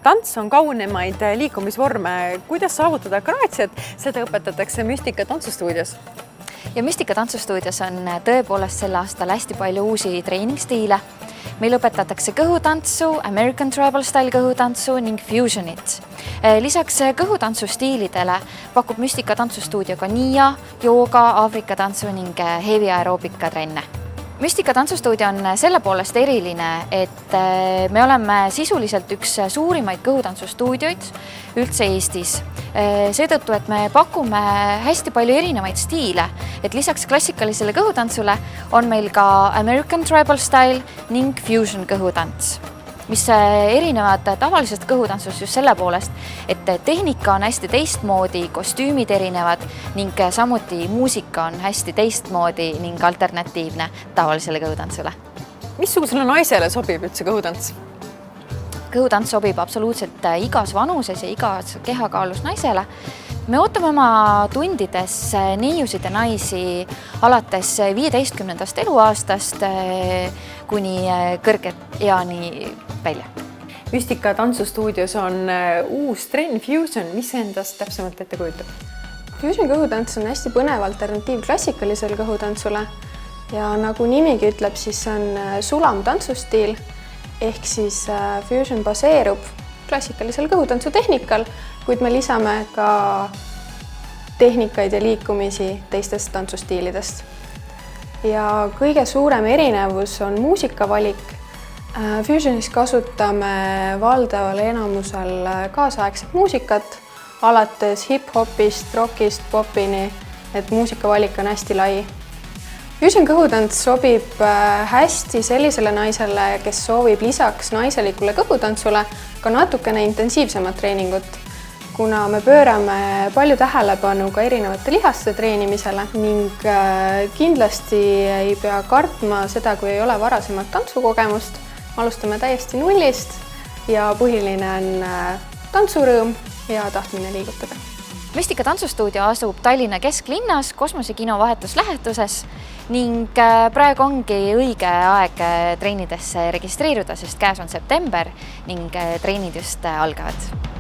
Tants on kaunimaid liikumisvorme. Kuidas saavutada graatsiat? Seda õpetatakse Müstika tantsustuudios. Ja Müstika tantsustuudios on tõepoolest sel aastal hästi palju uusi treeningstiile. Meil õpetatakse kõhutantsu, American Tribal Style kõhutantsu ning fusionit. Lisaks kõhutantsustiilidele pakub Müstika tantsustuudio ka Nia, jooga, Aafrika tantsu ning heavy aeroobika trenne. Müstika tantsustuudio on selle poolest eriline, et me oleme sisuliselt üks suurimaid kõhutantsustuudioid üldse Eestis. Seetõttu, et me pakume hästi palju erinevaid stiile, et lisaks klassikalisele kõhutantsule on meil ka American Tribal Style ning Fusion kõhutants, mis erinevad tavalisest kõhutantsust just selle poolest, et tehnika on hästi teistmoodi, kostüümid erinevad ning samuti muusika on hästi teistmoodi ning alternatiivne tavalisele kõhutantsule. Missugusele naisele sobib üldse kõhutants? Kõhutants sobib absoluutselt igas vanuses ja igas kehakaalus naisele. Me ootame oma tundides neiusid ja naisi alates 15. eluaastast kuni kõrget eani välja. Müstika tantsustuudios on uus trenn Fusion. Mis endast täpsemalt ette kujutab? Fusion kõhutants on hästi põnev alternatiiv klassikalisele kõhutantsule ja nagu nimigi ütleb, siis on sulam tantsustiil ehk siis Fusion baseerub klassikalisel kõhutantsutehnikal, kuid me lisame ka tehnikaid ja liikumisi teistest tantsustiilidest. Ja kõige suurem erinevus on muusikavalik. Fusionis kasutame valdaval enamusel kaasaegset muusikat, alates hip-hopist, rockist, popini, et muusikavalik on hästi lai. Fusion kõhutants sobib hästi sellisele naisele, kes soovib lisaks naiselikule kõhutantsule ka natukene intensiivsemat treeningut, kuna me pöörame palju tähelepanu ka erinevate lihaste treenimisele ning kindlasti ei pea kartma seda, kui ei ole varasemat tantsukogemust. Alustame täiesti nullist ja põhiline on tantsurõõm ja tahtmine liigutada. Müstika tantsustuudio asub Tallinna kesklinnas Kosmosekino vahetuslähetuses ning praegu ongi õige aeg treenidesse registreeruda, sest käes on september ning treenid just algavad.